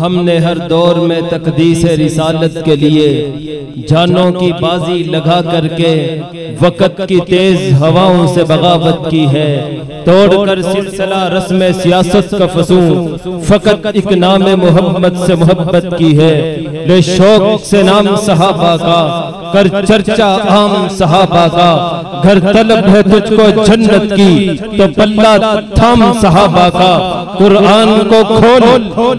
हमने हर दौर में तकदीस रिसालत के लिए जानों की बाजी लगा करके वक़्त की तेज हवाओं से बगावत की है। तोड़कर सिलसिला रस्म सियासत का फसूं फकत एक नाम मोहम्मद से मोहब्बत की है। ले शौक से नाम सहाबा का कर चर्चा आम सहाबा का। घर तलब है तुझको जन्नत की तो पल्ला थाम सहाबा का। कुरान को खोल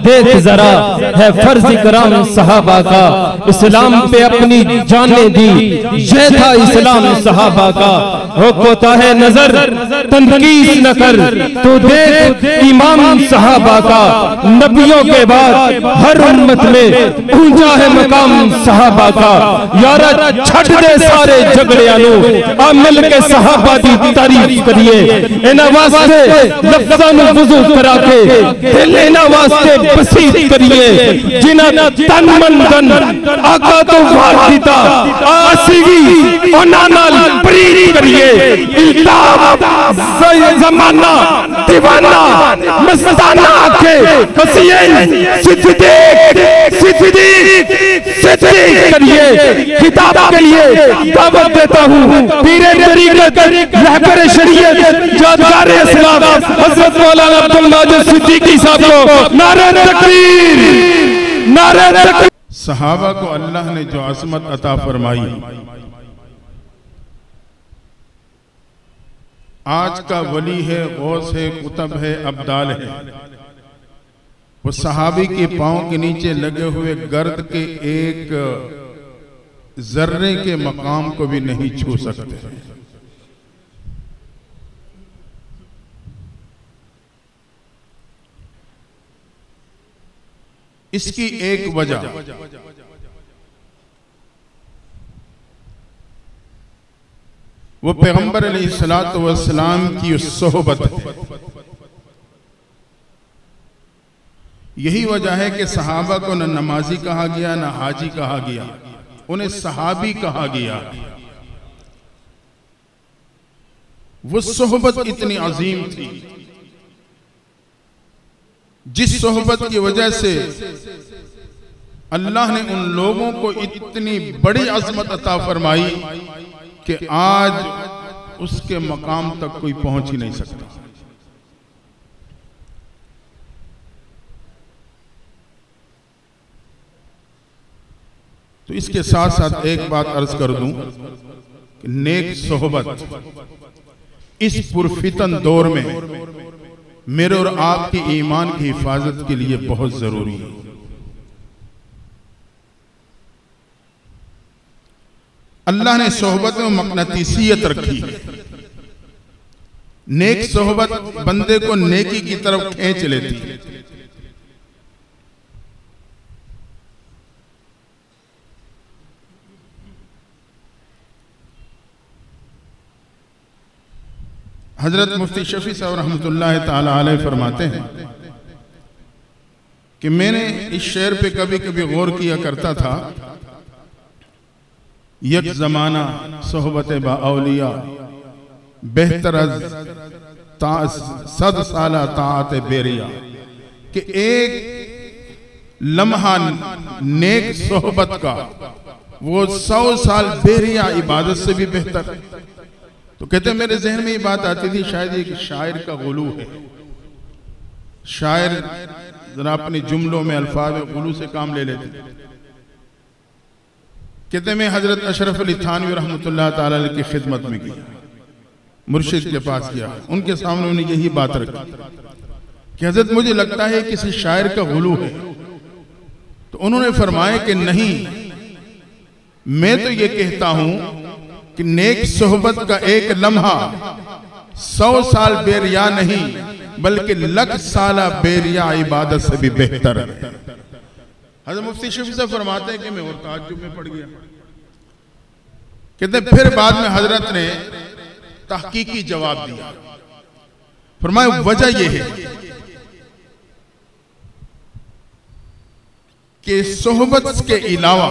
देख जरा है फर्ज इकराम सहाबा का। इस्लाम पे अपनी जाने दी ये था इस्लाम सहाबा का। हो कोता है नजर तनकीस न कर तो देख इमाम सहाबा का। नबियों के बाद हर उम्मत में ऊंचा है मकाम सहाबा का। यारा छट दे सारे झगड़ियानू आ मिल के सहाबा दी तारीफ करिए। इना वास्ते लफ्ज़ां नू वुज़ू करा के दिल इना वास्ते बसीत करिए। जिना तन मन धन आका तो वार दिता आसीगी ओना नाल प्रीत करिए। इल्ताब ज़माना दीवाना मस्ताना आके हसीन सिद्दीक करिए। किताब के लिए दावत देता हूँ पीरे तरीक़त रहबर शरीयत यादगार इस्लाम हज़रत मौलाना अब्दुल माजिद सिद्दीकी साहब को नारे तकबीर नारे तकबीर। सहाबा को अल्लाह ने जो अज़मत अता फरमाई, आज का वली है, गौस है, कुतब है, अब्दाल है, वो सहाबी के पांव के नीचे लगे हुए गर्द के एक जर्रे के मकाम को भी नहीं छू सकते। इसकी एक वजह वो पैगंबर अलैहिस्सलातु वस्सलाम की सोहबत है। यही वजह है कि सहाबा को न नमाजी कहा गया, न हाजी कहा गया, उन्हें सहाबी कहा गया। वो सोहबत इतनी अजीम थी जिस सोहबत की वजह से अल्लाह ने उन लोगों को इतनी बड़ी अज़मत अता फरमाई कि आज उसके मकाम तक कोई पहुंच ही नहीं सकता। तो इसके साथ साथ एक बात अर्ज कर दूं कि नेक सोहबत इस पुरफितन दौर में मेरे और आपके ईमान की हिफाजत के लिए बहुत जरूरी है। अल्लाह ने सोहबत में मकनतीसियत रखी है। नेक सोहबत बंदे को नेकी की तरफ खींच लेती है। हजरत मुफ्ती शफी साहब रहमतुल्लाह ताला अलैह फरमाते हैं कि मैंने इस शेर पे कभी कभी गौर किया करता था। यक जमाना सोहबत बाउलिया बेहतर सद साला ताअत बेरिया, कि एक लम्हा नेक सोहबत का वो 100 साल बेरिया इबादत से भी बेहतर। तो कहते मेरे जहन में ये बात आती थी, शायद ये शायर का गुलू है। शायर जरा अपने जुमलों में अल्फाज में गुलू से काम ले लेते। कहते मैं हजरत अशरफ अली थानवी रहमतुल्लाह ताला अलैह की खिदमत में गया, मुर्शिद के पास गया, उनके सामने उन्होंने यही बात रखी कि हजरत मुझे लगता है किसी शायर का गुलू है। तो उन्होंने फरमाया कि नहीं, मैं तो ये कहता हूं कि नेक सोहबत का एक लम्हा 100 साल बेरिया नहीं बल्कि लाख साला बेरिया इबादत से भी बेहतर है। हज़रत मुफ्ती शफी साहब फरमाते हैं कि मैं और ताज्जुब में पड़ गया। कहते फिर बाद में हजरत ने तहकीकी जवाब दिया। फरमाया वजह यह है कि सोहबत के अलावा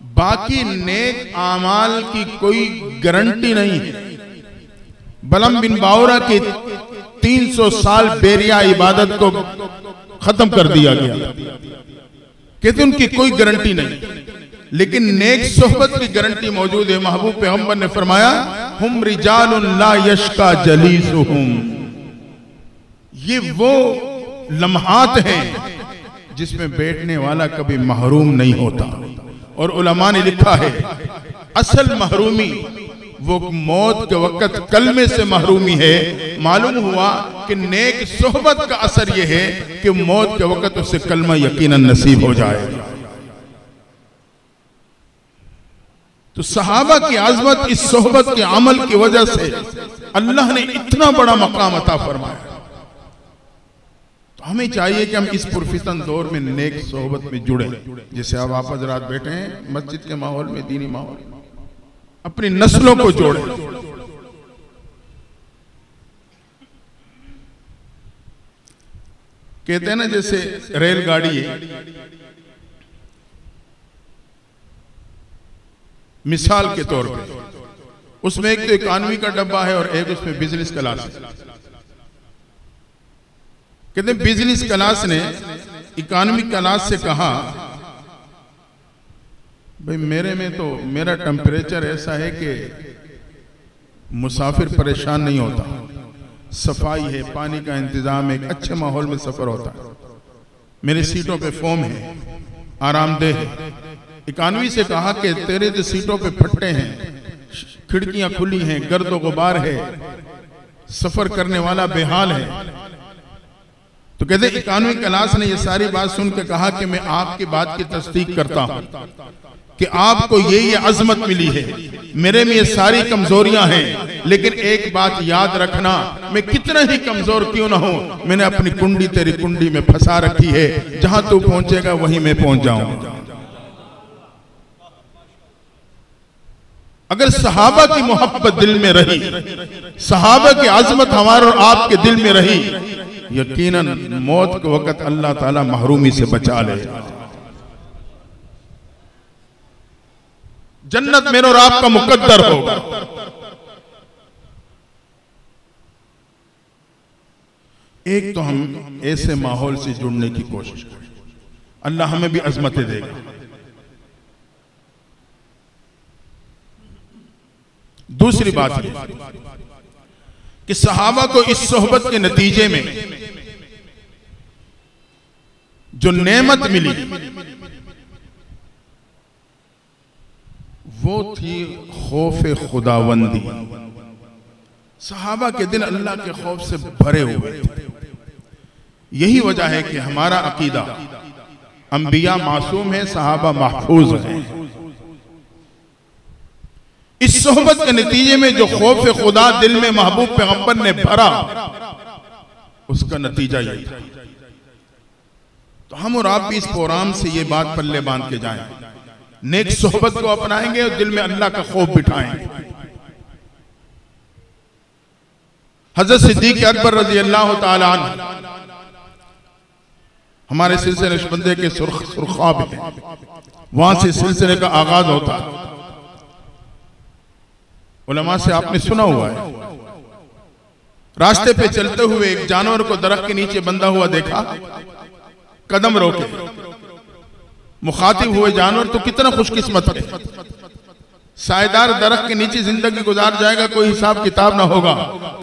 बाकी नेक आमाल की कोई गारंटी नहीं है। बलम बिन बावरा की 300 साल बेरिया इबादत को खत्म कर दिया गया। कहते उनकी कोई गारंटी नहीं, लेकिन नेक सोहबत की गारंटी मौजूद है। महबूब पैगंबर ने फरमाया, हुम रिजालुन ला यश्का जलीसुहुम, ये वो लम्हात हैं जिसमें बैठने वाला कभी महरूम नहीं होता। और उलमा ने लिखा है, असल महरूमी वो मौत के वक्त कलमे से महरूमी है। मालूम हुआ कि नेक सोहबत का असर यह है कि मौत के वक्त उससे कलमा यकीनन नसीब हो जाएगा। तो सहाबा की आजमत इस सोहबत के अमल की वजह से अल्लाह ने इतना बड़ा मकाम अता फरमाया। तो हमें चाहिए कि हम इस पुरफितन दौर में नेक सोहबत में जुड़े। जैसे अब आप हजरात बैठे हैं मस्जिद के माहौल में, दीनी माहौल, अपनी नस्लों को जोड़े। कहते हैं ना, जैसे रेलगाड़ी है, मिसाल के तौर पे उसमें एक तो इकॉनमी का डब्बा है और एक उसमें बिजनेस क्लास है। कहते हैं बिजनेस क्लास ने इकॉनमी क्लास से कहा, भाई मेरे में तो मेरा टेम्परेचर ऐसा है कि मुसाफिर परेशान नहीं होता, सफाई है, पानी का इंतजाम है, एक अच्छे माहौल में सफर होता है, मेरी सीटों पे फोम है, आरामदेह है। इकॉनमी से कहा कि तेरे जो सीटों पे फट्टे हैं, खिड़कियां खुली हैं, गर्द व गुबार है, सफर करने वाला बेहाल है। तो कहते इकॉनमी क्लास ने ये सारी बात सुन के कहा कि मैं आपकी बात की तस्दीक करता हूं कि आपको ये अजमत मिली है, मेरे में ये सारी कमजोरियां हैं, लेकिन एक बात याद रखना, मैं कितना ही कमजोर क्यों ना हूं, मैंने अपनी कुंडी तेरी कुंडी में फंसा रखी है, जहां तू पहुंचेगा वहीं मैं पहुंच जाऊंगा। अगर सहाबा की मोहब्बत दिल में रही, सहाबा की आजमत हमारे और आपके दिल में रही, यकीनन मौत के वक्त अल्लाह ताला महरूमी से बचा ले। जन्नत मेरे और आपका मुकद्दर होगा। एक तो हम ऐसे माहौल से जुड़ने की कोशिश करें, अल्लाह हमें भी अजमतें देगा। दूसरी बात है कि सहाबा को इस सोहबत के नतीजे में जो नेमत मिली वो थी खौफ खुदावंदी। सहाबा के दिल अल्लाह के खौफ से भरे हुए थे। यही वजह है कि हमारा अकीदा, अंबिया मासूम है, सहाबा महफूज हैं। इस सोहबत के नतीजे में जो खौफ खुदा दिल में महबूब पैगंबर ने भरा, उसका नतीजा यही था। तो हम और आप भी इस प्रोग्राम से ये बात पल्ले बांध के जाएं, नेक सोहबत को अपनाएंगे और दिल में अल्लाह का खौफ बिठाएंगे। हजरत सिद्दीक अकबर रजी अल्लाह तआला अन्हु हमारे सिलसिले नक्शबंदी के सुरखाब है, वहां से सिलसिले का आगाज होता है। उलमा से आपने सुना हुआ है, रास्ते पे चलते हुए एक जानवर को दरख्त के नीचे बंधा हुआ देखा, कदम रोके, मुखातिब हुए जानवर तो कितना खुशकिस्मत है, सायदार दरख्त के नीचे जिंदगी गुजार जाएगा, कोई हिसाब किताब ना होगा।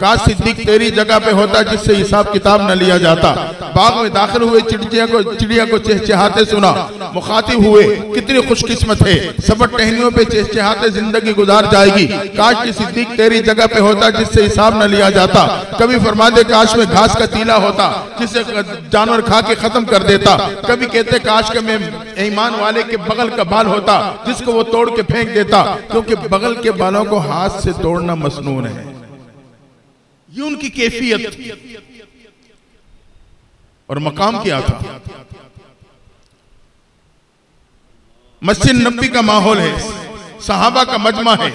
काश सिद्दीक तेरी जगह पे होता जिससे हिसाब किताब न लिया जाता। बाग में दाखिल हुए, चिड़िया को चहचहाते सुना, मुखातिब हुए, कितनी खुशकिस्मत है, सबट टहनियों पे चहचहाते जिंदगी गुजार जाएगी। काश कि सिद्दीक तेरी जगह पे होता जिससे हिसाब न लिया जाता। कभी फरमा दे काश में घास का तीला होता जिससे जानवर खा के खत्म कर देता। कभी कहते काश के मैं ईमान वाले के बगल का बाल होता जिसको वो तोड़ के फेंक देता, क्योंकि बगल के बालों को हाथ से तोड़ना मसनून है। ये उनकी कैफियत थी और मकाम क्या था। मस्जिद नबी का माहौल है, सहाबा का मजमा है।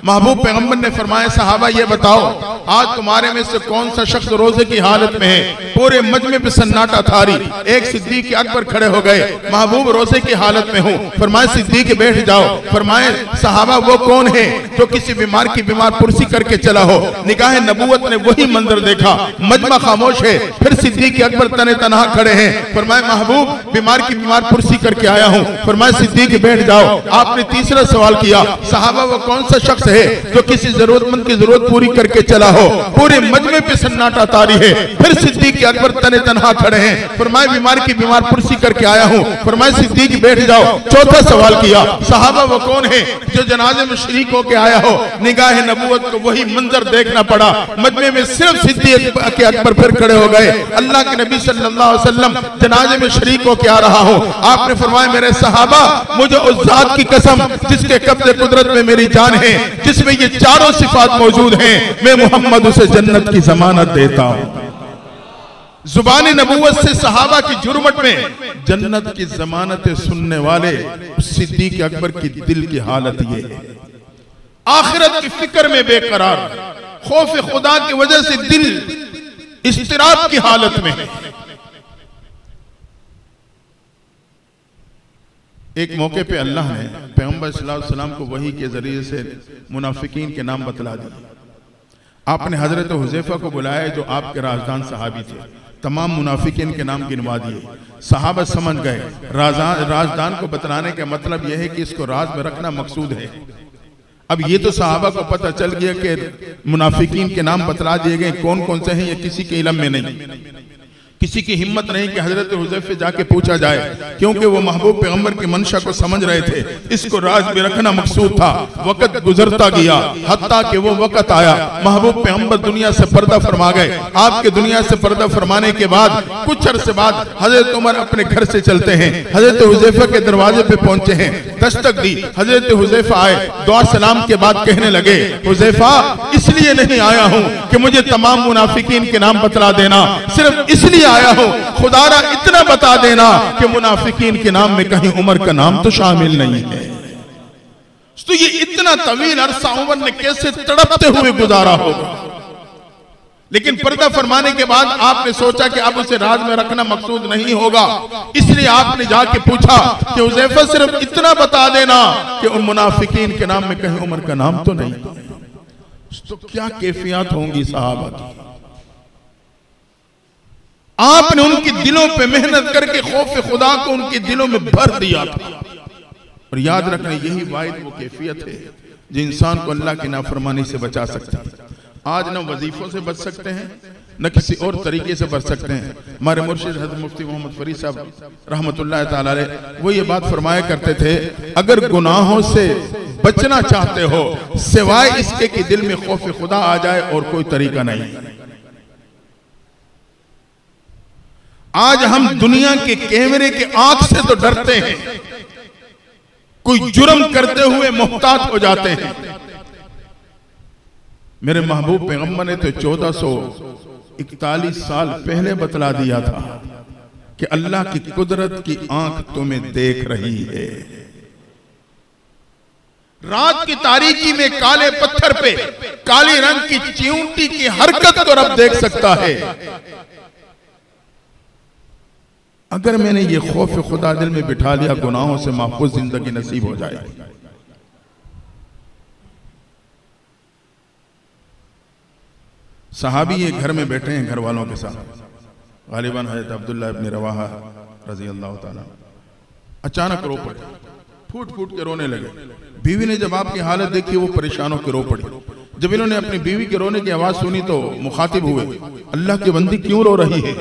महबूब पैगंबर ने फरमाया, सहाबा ये बताओ आज तुम्हारे में से कौन सा शख्स रोजे की हालत में है? पूरे मजमे पे सन्नाटा थारी। एक सिद्दीक अकबर खड़े हो गए, महबूब रोजे की हालत में हूँ। फरमाए सिद्दीक बैठ जाओ। फरमाए सहाबा वो कौन है जो किसी बीमार की बीमार पुरसी करके चला हो? निगाह नबूवत ने वही मंजर देखा, मजमा खामोश है। फिर सिद्दीक अकबर तने तनहा खड़े हैं। फरमाए महबूब बीमार की बीमार पुरसी करके आया हूँ। फरमाए सिद्दीक बैठ जाओ। आपने तीसरा सवाल किया, सहाबा वो कौन सा शख्स है जो किसी जरूरतमंद की जरूरत पूरी करके चला हो? पूरे मजमे पे सन्नाटा तारी है। फिर सिद्दीक अकबर तने तनहा खड़े हैं। फरमाए बीमार की बीमार पुरसी करके आया हूँ। फरमाए सिद्दीक बैठ जाओ। चौथा सवाल किया, सहाबा वो कौन है जो जनाजे में शरीक होके आया हो? निगाह नबूवत को वही मंजर देखना पड़ा, मजमे में सिर्फ सिद्दीक अकबर फिर खड़े हो गए। अल्लाह के नबी सल्लल्लाहु अलैहि वसल्लम जनाजे में शरीक होके आ रहा हो। आपने फरमाया मेरे सहाबा मुझे उस जात की कसम जिसके कब्जे कुदरत में मेरी जान है, जिसमें ये चारों सिफात मौजूद हैं, मैं मोहम्मद उसे जन्नत की जमानत देता हूं। जुबानी नबूवत से सहाबा की जुर्मत में जन्नत की जमानत सुनने वाले सिद्दीक अकबर की दिल की हालत ये है, आखिरत की फिक्र में बेकरार, खौफ खुदा की वजह से दिल इस्तिराब की हालत में है। एक मौके पे अल्लाह ने पैगंबर सल्लल्लाहु अलैहि वसल्लम को वही के जरिए से मुनाफिकीन के नाम बतला दिए। आपने हजरत हुज़ैफा को बुलाया जो आपके राजदान सहाबी थे, तमाम मुनाफिकीन के नाम गिनवा दिए। सहाबा समझ गए राजदान को बतलाने का मतलब यह है कि इसको राज में रखना मकसूद है। अब ये तो सहाबा को पता चल गया कि मुनाफिकीन के नाम बतला दिए गए, कौन कौन से हैं ये किसी के इल्म में नहीं। किसी की हिम्मत नहीं कि हजरत हुज़ैफा जाके पूछा जाए, क्योंकि वो महबूब पैगंबर की मंशा को समझ रहे थे। इसको राज में रखना मकसूद था। वक्त गुजरता गया, हत्ता कि वो वक्त आया महबूब पैगंबर दुनिया से पर्दा फरमा गए। आपके दुनिया से पर्दा फरमाने के बाद कुछ अरसे बाद हजरत उमर अपने घर से चलते हैं, हजरत हुज़ैफा के दरवाजे पे पहुंचे हैं, दस्तक दी। हजरत हुज़ैफा आए, दुआ सलाम के बाद कहने लगे, हुज़ैफा इसलिए नहीं आया हूं कि मुझे तमाम मुनाफिकीन के नाम बतला देना, सिर्फ इसलिए आया हूं खुदारा इतना बता देना कि मुनाफिकीन के नाम में कहीं उमर का नाम तो शामिल नहीं है। तो ये इतना तवील अरसा उमर ने कैसे तड़पते हुए गुजारा होगा। लेकिन पर्दा फरमाने के बाद आपने सोचा कि अब उसे राज में रखना मकसूद नहीं होगा, इसलिए आपने जाके पूछा कि हुज़ैफा सिर्फ इतना बता देना कि उन मुनाफिकीन के नाम में कहीं उमर का नाम तो नहीं। तो क्या कैफियत होंगी सहाबा की। आपने उनके दिलों पे मेहनत करके खौफ खुदा को उनके दिलों में भर दिया था। और याद रखना यही वाहिद वो कैफियत है जो इंसान को अल्लाह की नाफरमानी से बचा सकती है। आज न वजीफों से बच सकते हैं न किसी और तरीके से बच सकते हैं। हमारे मुर्शिद हज़रत मुफ्ती मोहम्मद फरीद साहब रहमतुल्लाह ताला अलैह वो ये बात फरमाया करते थे, अगर गुनाहों से बचना चाहते हो सिवाय इसके कि दिल में खौफ खुदा आ जाए और कोई तरीका नहीं। आज हम दुनिया के कैमरे के आंख से तो डरते हैं, कोई जुर्म करते हुए मुहतात हो जाते हैं। मेरे महबूब पैगंबर ने तो 1441 साल पहले बतला दिया था कि अल्लाह की कुदरत की आंख तुम्हें देख रही है। रात की तारीकी में काले पत्थर पे काले रंग की चींटी की हरकत को रब देख सकता है। अगर मैंने ये खौफ खुदा दिल में बिठा लिया, गुनाहों से महफूज जिंदगी नसीब हो जाए। सहाबी ये घर में बैठे हैं घर वालों के साथ, गालिबन हज़रत अब्दुल्लाह इब्न रवाहा रज़ी अल्लाह ताला, अचानक रो पड़े, फूट फूट के रोने लगे। बीवी ने जब आपकी हालत देखी वो परेशान होकर रो पड़ी। जब इन्होंने अपनी बीवी के रोने की आवाज सुनी तो मुखातिब हुए, अल्लाह की बंदी क्यों रो रही है?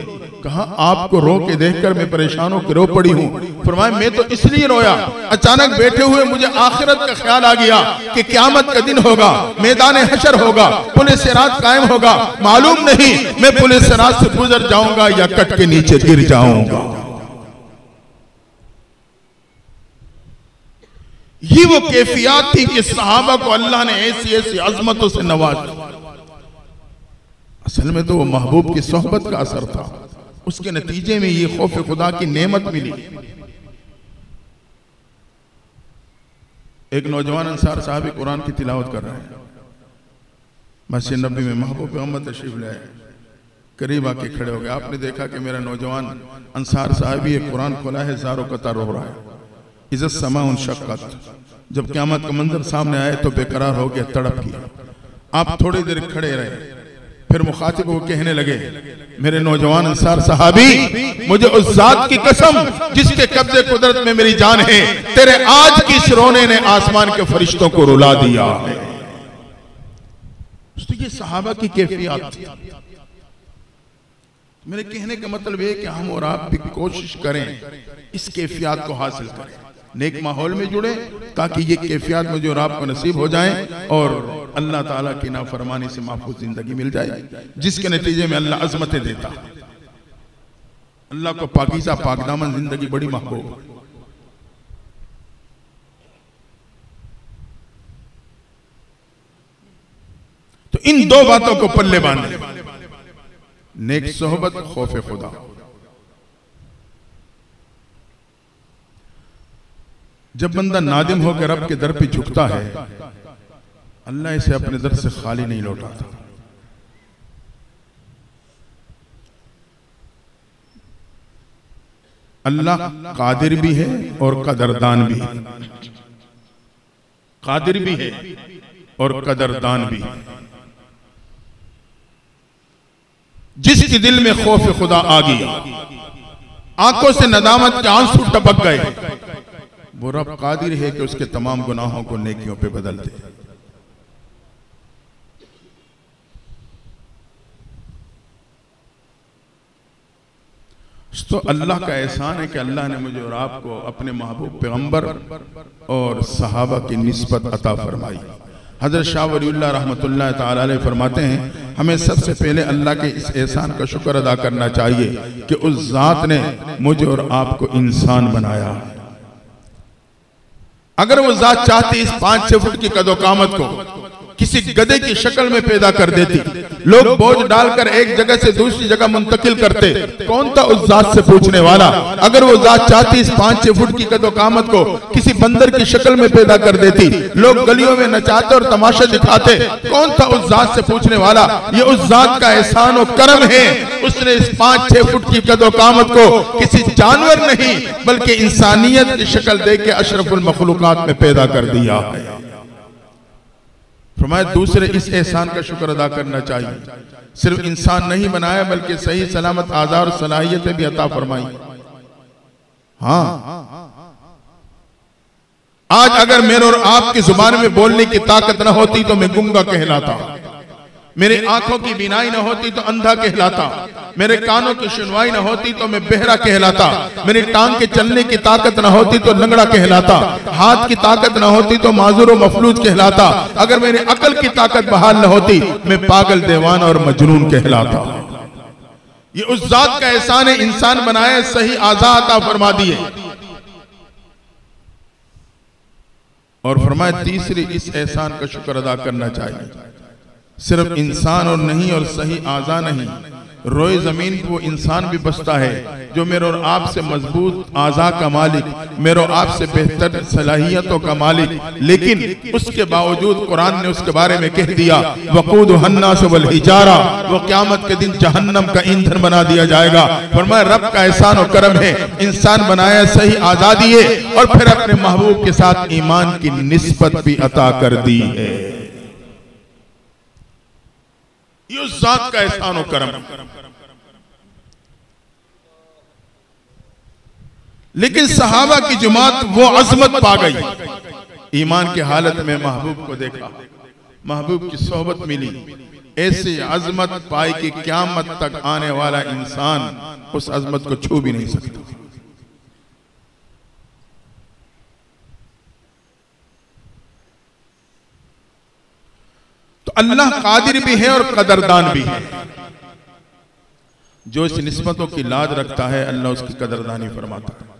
कहा आपको रो के देखकर मैं परेशान होकर रो पड़ी हूँ। फरमाया मैं तो इसलिए रोया, अचानक बैठे हुए मुझे आखिरत का ख्याल आ गया कि क़यामत का दिन होगा, मैदान हशर होगा, पुलिस सिरात कायम होगा, मालूम नहीं मैं पुलिस सिरात से गुजर जाऊंगा या कट के नीचे गिर जाऊंगा। ये वो कैफियत थी कि सहाबा को अल्लाह ने ऐसी ऐसी अजमतों से नवाजा। असल में तो वो महबूब की सोहबत का असर था, उसके नतीजे में ये खौफ खुदा की नेमत मिली। एक नौजवान अंसार साहब कुरान की तिलावत कर रहे हैं, मस्जिद नबी में महबूब मोहम्मद तशरीफ लाए, करीब आके खड़े हो गए। आपने देखा कि मेरा नौजवान अंसार साहब ये कुरान खोला है, ज़ारो कतार रो रहा है। इज़्ज़त समा उन शक्कत, जब क़यामत का मंजर सामने आए तो बेकरार हो गया, तड़प गया। आप थोड़ी देर खड़े रहे, फिर मुखातिब को कहने लगे, मेरे नौजवान अंसार सहाबी, मुझे उस जात की कसम जिसके कब्जे कुदरत में मेरी जान है, तेरे आज की इस रोने ने आसमान के फरिश्तों को रुला दिया है। तो ये सहाबा की कैफियत थी। मेरे कहने का मतलब है कि हम और आप भी कोशिश करें इस कैफियत को हासिल करें, नेक माहौल में जुड़े, ताकि ये कैफियत मुझे और आपको नसीब हो जाए और अल्लाह ताला की नाफरमानी से महफूज जिंदगी मिल जाए, जिसके नतीजे में अल्लाह अज़मतें देता। अल्लाह को पाकीज़ा पाकदामन जिंदगी बड़ी महबूब। तो इन दो बातों को पल्ले बांधे, नेक सोहबत, खौफ खुदा। जब बंदा नादिम होकर रब के दर पे झुकता है, अल्लाह इसे अपने दर से खाली नहीं लौटाता। अल्लाह कादिर भी है और कदरदान भी है, कादिर भी है और कदरदान भी है। जिसके दिल में खौफ खुदा आ गया, आंखों से नदामत के आंसू टपक गए, वो रब कादिर है कि उसके तमाम गुनाहों को नेकियों पे बदल दे। तो अल्लाह का एहसान है कि अल्लाह ने मुझे और आपको अपने महबूब पैगंबर और सहाबा की निस्बत अता फरमाई। हजरत शाह वलीउल्लाह रहमतुल्लाह तआला अलैह फरमाते हैं, हमें सबसे पहले अल्लाह के इस एहसान का शुक्र अदा करना चाहिए कि उस जात ने मुझे और आपको इंसान बनाया। अगर वो जात चाहती इस 5-6 फुट की कदोकामत को किसी गधे की शक्ल में पैदा कर देती, लोग बोझ डालकर एक जगह से दूसरी जगह मुंतकिल करते, कौन था उस जात से पूछने वाला। अगर वो जात चाहती इस 5-6 फुट की कदोकामत को किसी बंदर की शक्ल में पैदा कर देती, लोग गलियों में नचाते और तमाशा दिखाते, कौन था उस जात से पूछने वाला। ये उस जात का एहसान और करम है, उसने इस 5-6 फुट की कदोकामत को किसी जानवर नहीं बल्कि इंसानियत की शक्ल दे के अशरफुल मखलूकात में पैदा कर दिया है। फरमाया दूसरे इस एहसान का शुक्र अदा करना चाहिए, सिर्फ इंसान नहीं बनाया बल्कि सही सलामत आज़ार और सलाहियतें भी अता फरमाई। हाँ, आज अगर मेरे और आपकी जुबान में बोलने की ताकत न होती तो मैं गूंगा कहलाता, मेरी आंखों की बीनाई न होती तो अंधा कहलाता, मेरे कानों की सुनवाई न होती तो मैं बहरा कहलाता, मेरी टांग के चलने की ताकत न होती तो लंगड़ा कहलाता, हाथ की ताकत न होती तो माजूर और मफलूज कहलाता, अगर मेरी अकल की ताकत बहाल न होती मैं पागल, दीवाना और मजनून कहलाता। ये उस जात का एहसान है, इंसान बनाए, सही आज़ाद अता फरमा दिए। और फरमाया तीसरी इस एहसान का शुक्र अदा करना चाहिए, सिर्फ इंसान और नहीं और सही आज़ा नहीं, रोए जमीन पर वो इंसान भी बसता है जो मेरे और आपसे मजबूत आज़ा का मालिक, मेरे और आपसे बेहतर सलाहियतों का मालिक, लेकिन उसके बावजूद कुरान ने उसके बारे में कह दिया, वक़ूदुहन्नास वल हिजारा, वो क़यामत के दिन जहन्नम का ईंधन बना दिया जाएगा। फरमाया रब का एहसान और करम है, इंसान बनाया, सही आज़ादी है और फिर अपने महबूब के साथ ईमान की निस्बत भी अता कर दी है। ये उस जात का एहसान और करम। लेकिन सहाबा की जमात वो अजमत पा गई, ईमान की हालत में महबूब को देखा, महबूब की सोहबत मिली, ऐसी अजमत पाई कि क़यामत तक आने वाला इंसान उस अजमत को छू भी नहीं सकता। तो अल्लाह कादिर भी है और कदरदान भी है। जो इस निस्बतों की लाज रखता है अल्लाह उसकी कदरदानी फरमाता है।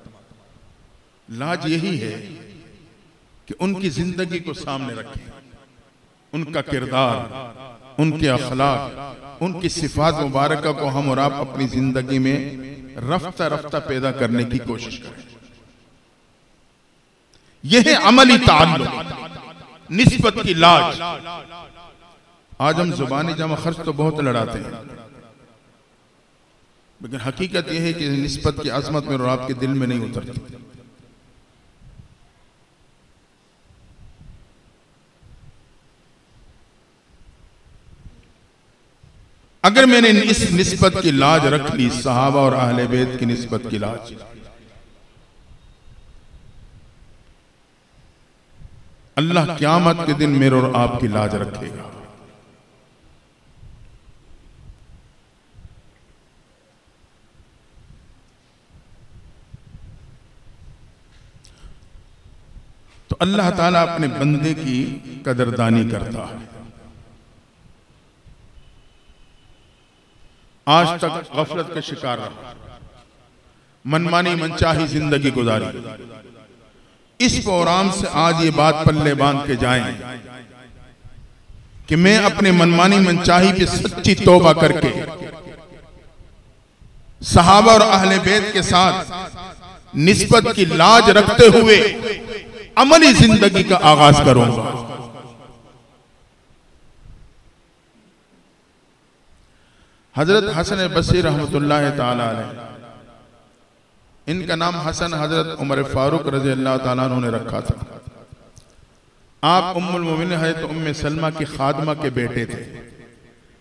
लाज यही है कि उनकी जिंदगी को सामने रखें, उनका किरदार, उनके अखलाक, उनकी सिफात मुबारक को हम और आप अपनी जिंदगी में रफ्ता रफ्ता पैदा करने की कोशिश करें। यह है अमली ताल्लुक, निस्बत की लाज। आज हम जुबानी जमा खर्च तो बहुत लड़ाते हैं, लेकिन हकीकत यह है कि निस्बत की अजमत में और आपके दिल में नहीं उतरती। अगर मैंने इस निस्बत की लाज रख ली, सहाबा और अहले बैत की निस्बत की लाज, अल्लाह क़यामत के दिन मेरे और आपकी लाज रखेगा। तो अल्लाह ताला अपने बंदे की कदरदानी करता है। आज तक गफलत का शिकार रहा, मनमानी मनचाही जिंदगी गुजारी। इस प्रोग्राम से आज ये बात पल्ले बांध के जाएं कि मैं अपने मनमानी मनचाही पे सच्ची तौबा करके सहाबा और अहले बैत के साथ निस्बत की लाज रखते हुए अमली जिंदगी का आगाज करूंगा। हजरत हसन बसरी रहमतुल्लाह ताला अलैह, इनका नाम हसन हजरत उमर फारूक रज़ी अल्लाह ताला अन्हु ने रखा था। आप उम्मुल मोमिनीन हजरत उम्मे सलमा की खादमा के बेटे थे।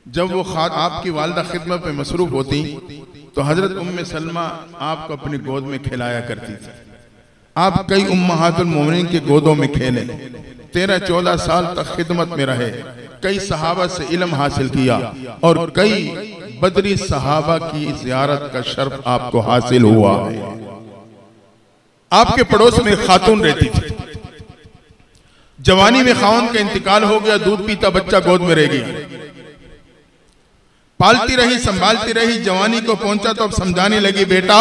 जब वो आपकी वालिदा खिदमत में मसरूफ होती तो हजरत उम्मे सलमा आपको अपनी गोद में खिलाया करती थी। आप कई उम्महातुल मोमिनीन के गोदों में खेले, 13-14 साल तक खिदमत में रहे, कई सहाबा से इल्म हासिल किया और कई बदरी सहाबा की ज़ियारत का शर्फ आपको हासिल हुआ है। आपके पड़ोस में खातून रहती थी, जवानी में खाउन का इंतकाल हो गया, दूध पीता बच्चा गोद में रह गया, पालती रही संभालती रही, जवानी को पहुंचा तो अब समझाने लगी, बेटा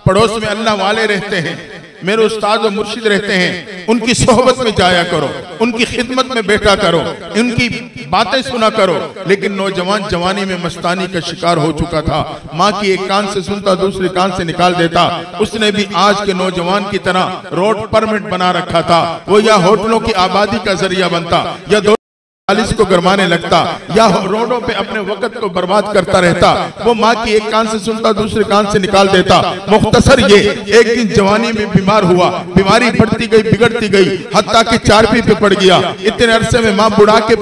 पड़ोस में अल्लाह वाले रहते हैं, मेरे उस्ताद और मुर्शिद रहते हैं, उनकी सोहबत में जाया करो, उनकी खिदमत में बैठा करो, उनकी बातें सुना करो। लेकिन नौजवान जवानी में मस्तानी का शिकार हो चुका था, माँ की एक कान से सुनता दूसरे कान से निकाल देता। उसने भी आज के नौजवान की तरह रोड परमिट बना रखा था, वो या होटलों की आबादी का जरिया बनता या चालीस को गरमाने लगता या रोडों पे अपने वक्त को बर्बाद करता रहता। वो माँ की एक कान से सुनता दूसरे कान से निकाल देता। मुख्तसर ये एक दिन जवानी में बीमार हुआ, बीमारी बढ़ती गई बिगड़ती गई, हत्ता कि चारपी पे पड़ गया। इतने अरसे में माँ बुढ़ापे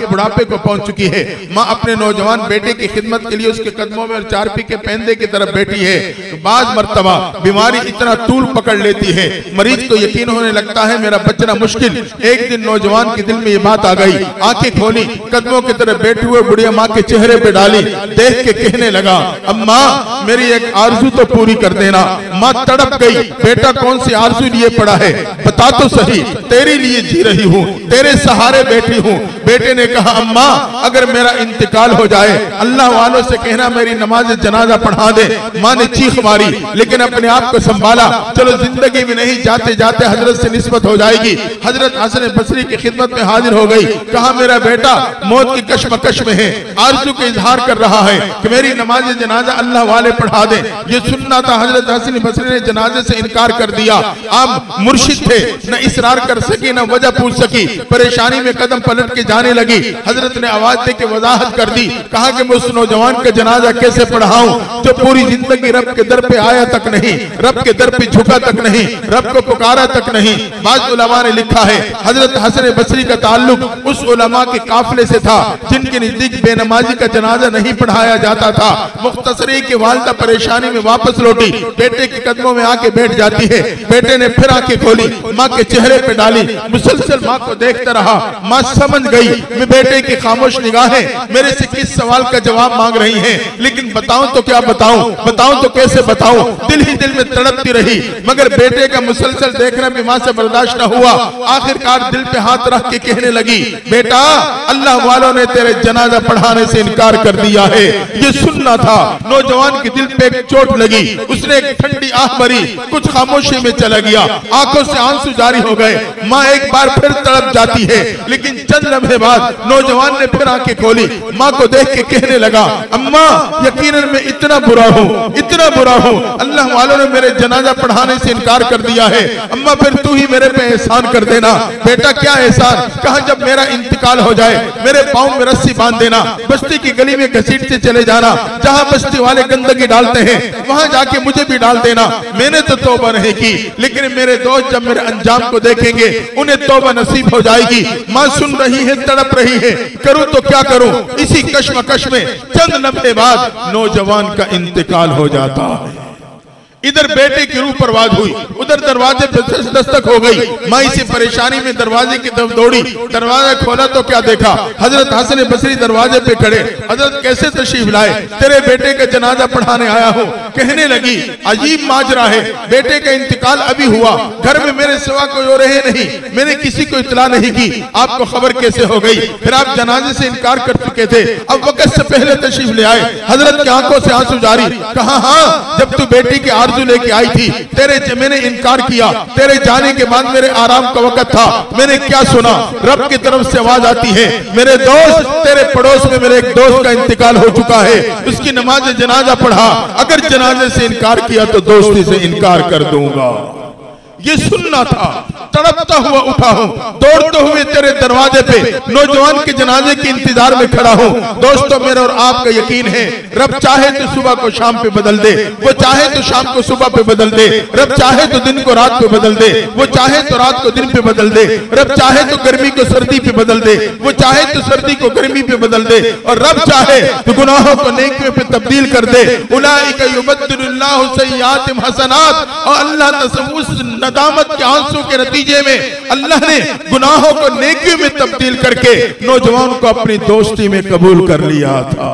को पहुंच चुकी है। माँ अपने नौजवान बेटे की खिदमत के लिए उसके कदमों में और चारपी के पेंदे की तरफ बैठी है। बाज मर्तबा बीमारी इतना तूल पकड़ लेती है, मरीज को यकीन होने लगता है मेरा बचना मुश्किल। एक दिन नौजवान के दिल में ये बात आ गई, आंखें खोली, कदमों की तरफ बैठे हुए बुढ़िया माँ के चेहरे पे डाली, देख के कहने लगा, अम्मा मेरी एक आरजू तो पूरी कर देना। माँ तड़प गई, बेटा कौन सी आरजू लिए पड़ा है, बता तो सही, तेरे लिए जी रही हूँ, तेरे सहारे बैठी हूँ। बेटे ने कहा, अम्मा अगर मेरा इंतकाल हो जाए अल्लाह वालों से कहना मेरी नमाज जनाजा पढ़ा दे। माँ ने चीख मारी लेकिन अपने आप को संभाला, चलो जिंदगी में नहीं, जाते जाते हजरत से निस्बत हो जाएगी। हजरत हसन बसरी की खिदमत में हाजिर हो गई, कहा मेरा बेटा मौत की कश्मकश में है, आरज़ू के इजहार कर रहा है कि मेरी नमाज जनाजा अल्लाह वाले पढ़ा दे। ये सुनना था, हजरत हसन बसरी ने जनाजे से इनकार कर दिया। आप मुर्शिद थे, न इसरार कर सकी न वजह पूछ सकी, परेशानी में कदम पलट के जाने लगी। हजरत ने आवाज दे के वजाहत कर दी, कहा कि मैं उस नौजवान का जनाजा कैसे पढ़ाऊं जो पूरी जिंदगी रब के दर पे आया तक नहीं, रब के दर पे झुका तक नहीं, रब को पुकारा तक नहीं। बाज़ उलमा ने लिखा है हजरत हसन बसरी का ताल्लुक उस उलमा के काफिले से था जिनके नजदीक बेनमाजी का जनाजा नहीं पढ़ाया जाता था। मुख्तसरी की वालिदा परेशानी में वापस लौटी, बेटे के कदमों में आके बैठ जाती है। बेटे ने फिर आंखें खोली, माँ के चेहरे पे डाली, मुसलसल माँ को देखता रहा। माँ समझ गई मैं बेटे की खामोश निगाहें मेरे से किस सवाल का जवाब मांग रही हैं, लेकिन बताऊं तो क्या बताऊं, बताऊं तो कैसे बताऊं। दिल ही दिल में तड़पती रही, मगर बेटे का मुसलसल देखना भी माँ से बर्दाश्त न हुआ। आखिरकार दिल पे हाथ रख के कहने लगी, बेटा अल्लाह वालों ने तेरे जनाजा पढ़ाने से इनकार कर दिया है। ये सुनना था। नौजवान के दिल पे एक चोट लगी, उसने एक ठंडी आह भरी, कुछ खामोशी में चला गया, आंखों से आंसू जारी हो गए। माँ एक बार फिर तड़प जाती है, लेकिन चंद लम्हे बाद नौजवान ने फिर आंखें खोली, माँ को देख के कहने लगा, अम्मा यकीनन मैं इतना बुरा हूँ, इतना बुरा हूँ, अल्लाह वालों ने मेरे जनाजा पढ़ाने से इनकार कर दिया है। अम्मा फिर तू ही मेरे पे एहसान कर देना। बेटा क्या एहसान? कहा जब मेरा इंतकाल हो जाए मेरे पाँव में रस्सी बांध देना, बस्ती की गली में घसीटते चले जाना, जहाँ बस्ती वाले गंदगी डालते हैं वहां जाके मुझे भी डाल देना। मैंने तो तौबा नहीं की, लेकिन मेरे दोस्त जब मेरे अंजाम को देखेंगे उन्हें तौबा नसीब हो जाएगी। माँ सुन रही है, तड़प रही है, करूं तो क्या करूं। इसी कश्मकश में चंद लम्हे बाद नौजवान का इंतकाल हो जाता है। इधर बेटे की रूह परवाज हुई, उधर दरवाजे पे दस्तक हो गई। माँ इसी परेशानी में दरवाजे की तरफ दौड़ी, दरवाजा खोला तो क्या देखा, हजरत हसन बसरी दरवाजे पे खड़े। हजरत कैसे तशरीफ लाए? तेरे बेटे का जनाजा पढ़ाने आया हूँ। कहने लगी अजीब माजरा है, बेटे का इंतकाल अभी हुआ, घर में मेरे सिवा कोई और है नहीं, मैंने किसी को इतला नहीं की, आपको खबर कैसे हो गई? फिर आप जनाजे से इनकार कर चुके थे, अब वक्त से पहले तशरीफ ले आए। हजरत की आंखों से आंसू जारी। कहा हाँ, जब तू बेटी की आरज़ू लेके आई थी मैंने इनकार किया, तेरे जाने के बाद मेरे आराम का वक्त था, मैंने क्या सुना? रब की तरफ से आवाज आती है, मेरे दोस्त तेरे पड़ोस में मेरे एक दोस्त का इंतकाल हो चुका है, उसकी नमाज जनाजा पढ़ा, अगर जनाजे से इनकार किया तो दोस्ती से इनकार कर दूंगा। ये सुनना था। तड़पता हुआ उठा हूँ, दौड़ते हुए तेरे दरवाजे पे नौजवान के जनाजे के इंतजार में खड़ा हूँ। दोस्तों मेरा और आपका यकीन है, रब चाहे तो सुबह को शाम पे बदल दे, वो चाहे तो शाम को सुबह पे बदल दे, रब चाहे तो दिन को रात पे बदल दे, वो चाहे तो रात को दिन पे बदल दे, रब चाहे तो गर्मी को सर्दी पे बदल दे, वो चाहे तो सर्दी को गर्मी पे बदल दे, और रब चाहे तो गुनाहों को नेकियों पे तब्दील कर दे। उलाइका युबद्दिलुल्लाहु सय्यातिहिम हसनात। और अल्लाह उस नदामत के आंसू के नतीजे में अल्लाह ने गुनाहों को नेकियों में तब्दील करके नौजवान को अपनी दोस्ती में कबूल कर लिया था।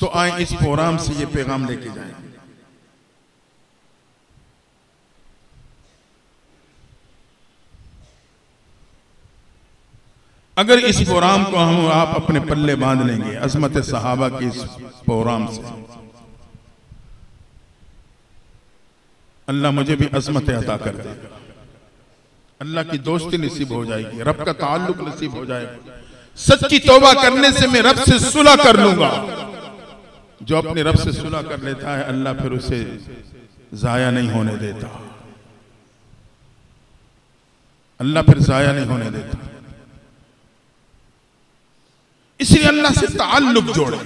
तो आए इस प्रोग्राम से ये पैगाम लेके जाएं। अगर इस प्रोग्राम को हम आप अपने पल्ले बांध लेंगे, अज़मत सहाबा की इस प्रोग्राम से, अल्लाह मुझे भी अज़मत अता कर देगा, अल्लाह की दोस्ती नसीब हो जाएगी, रब का ताल्लुक नसीब हो जाएगा। सच्ची तौबा करने से मैं रब से सुलह कर लूंगा। जो अपने रब से सुलह कर लेता है अल्लाह फिर उसे जाया नहीं होने देता, अल्लाह फिर जाया नहीं होने देता। इसलिए अल्लाह से ताल्लुक जोड़े।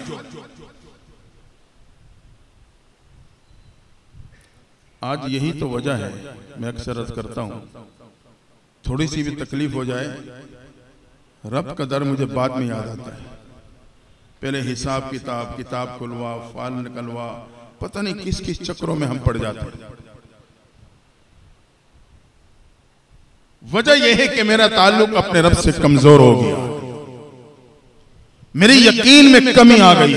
आज यही तो वजह है, मैं अक्सर अर्ज करता हूं, थोड़ी सी भी तकलीफ हो जाए रब का दर मुझे बाद में याद आता है। पहले हिसाब किताब खुलवा, फाइल निकलवा, पता नहीं किस किस चक्रों में हम पड़ जाते हैं। वजह यह है कि मेरा ताल्लुक अपने रब से कमजोर हो गया, मेरे यकीन में कमी आ गई।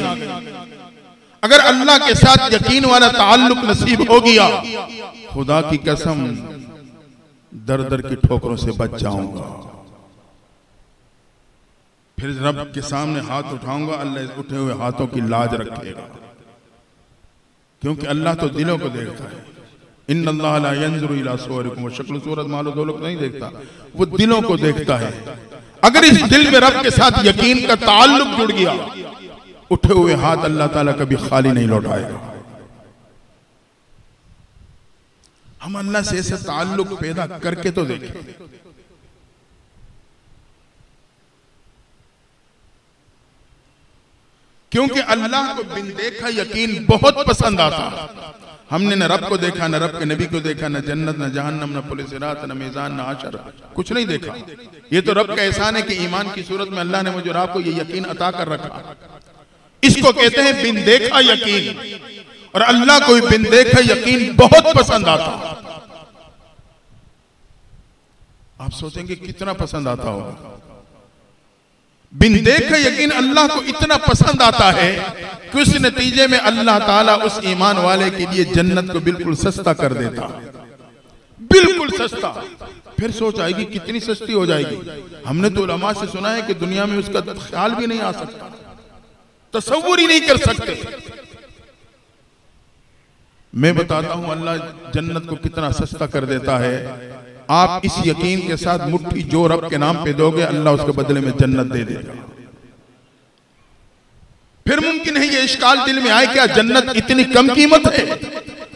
अगर अल्लाह के साथ यकीन वाला ताल्लुक नसीब हो गया, खुदा की कसम दर दर की ठोकरों से बच जाऊंगा। फिर रब के सामने हाथ उठाऊंगा, अल्लाह उठे हुए हाथों की लाज रखेगा, क्योंकि अल्लाह तो दिलों को देखता है। इन्नल्लाह ला यंजुरु इला सुवरिकुम, शक्ल सूरत मालो दो लोग नहीं देखता, वो दिलों को देखता है। अगर इस दिल में रब के साथ यकीन का ताल्लुक जुड़ गया, उठे हुए हाथ अल्लाह ताला कभी खाली नहीं लौटाएगा। हम अल्लाह से ऐसे ताल्लुक पैदा करके तो देखें। क्योंकि अल्लाह को बिन देखा यकीन बहुत पसंद आता। हमने न रब को देखा, न रब के नबी को देखा, न जन्नत, न जहन्नम, न पुलिस रात, न मीज़ान, न आशर, कुछ नहीं देखा। ये तो रब का एहसान है कि ईमान की सूरत में अल्लाह ने मुझे और आपको ये यकीन अता कर रखा। इसको कहते हैं बिन देखा यकीन, और अल्लाह को बिन देखा यकीन बहुत पसंद आता। आप सोचेंगे कितना पसंद आता होगा। बिन देखे यकीन अल्लाह को इतना पसंद आता है कि उस नतीजे में अल्लाह ताला उस ईमान वाले के लिए जन्नत को बिल्कुल सस्ता कर देता, बिल्कुल सस्ता। फिर सोच आएगी कितनी सस्ती हो जाएगी। हमने तो उलमा से सुना है कि दुनिया में उसका ख्याल भी नहीं आ सकता, तसव्वुर ही नहीं कर सकते। मैं बताता हूं अल्लाह जन्नत को कितना सस्ता कर देता है। आप इस यकीन के साथ मुट्ठी जो रब के नाम पे दोगे, अल्लाह उसके बदले में जन्नत दे देगा। फिर मुमकिन है ये इश्काल दिल में आए, क्या जन्नत इतनी कम कीमत है?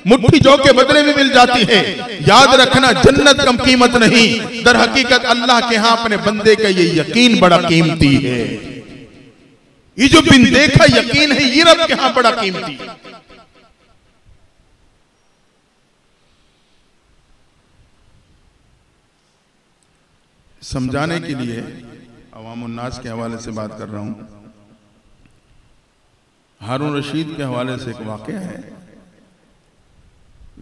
मुट्ठी जो के बदले में मिल जाती है। याद रखना, जन्नत कम कीमत नहीं, दर हकीकत अल्लाह के यहां अपने बंदे का ये यकीन बड़ा कीमती है। ये जो बिन देखा यकीन है, ये रब के यहां बड़ा कीमती है। समझाने के लिए अवामुन्नास के हवाले से बात कर रहा हूं। हारून रशीद के हवाले से एक वाक़या है।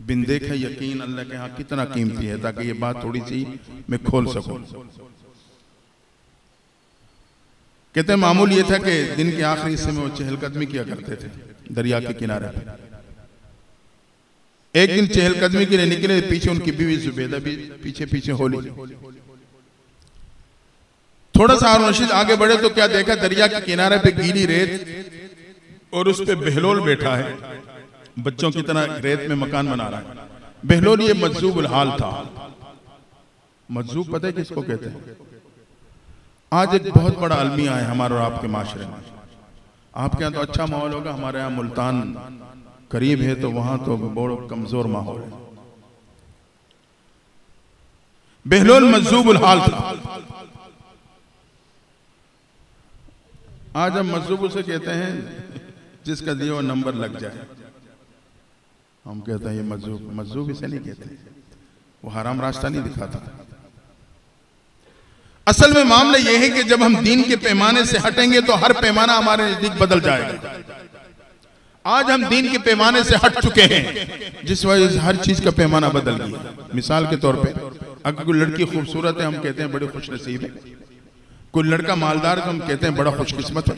बिन देखा यकीन अल्लाह के यहाँ कितना कीमती है, ताकि ये बात थोड़ी सी मैं खोल सकूं। कहते हैं मामूल ये था कि दिन के आखिरी हिस्से में वो चहलकदमी किया करते थे दरिया के किनारे पे। एक दिन चहलकदमी के लिए निकले, पीछे उनकी बीवी जुबैदा भी पीछे पीछे होली। थोड़ा सा हारून रशीद आगे बढ़े तो क्या देखा, दरिया के किनारे पे गीली रेत और उस पे बहलोल बैठा है, बच्चों की तरह रेत में मकान बना रहा है। बहलोल ये मजजूबुल हाल था। मजजूब पता है किसको कहते हैं? आज एक बहुत बड़ा अलमिया है हमारे और आपके माशरे में। आपके यहाँ तो अच्छा माहौल होगा, हमारे यहाँ मुल्तान करीब है तो वहां तो बहुत कमजोर माहौल है। बहलोल मजजूबुल हाल था। आज हम मजजूब से कहते हैं जिसका दिया हुआ नंबर लग जाए। हम कहते हैं ये मजजूब। मजजूब इसे नहीं कहते, वो हराम रास्ता नहीं दिखाता। असल में मामला यह है कि जब हम दीन के पैमाने से हटेंगे तो हर पैमाना हमारे नजदीक बदल जाएगा। आज हम दीन के पैमाने से हट चुके हैं, जिस वजह से हर चीज का पैमाना बदल गया। मिसाल के तौर पे अगर कोई लड़की खूबसूरत है, हम कहते हैं बड़े खुशनसीब है। कोई लड़का मालदार है तो हम कहते हैं बड़ा खुशकिस्मत है।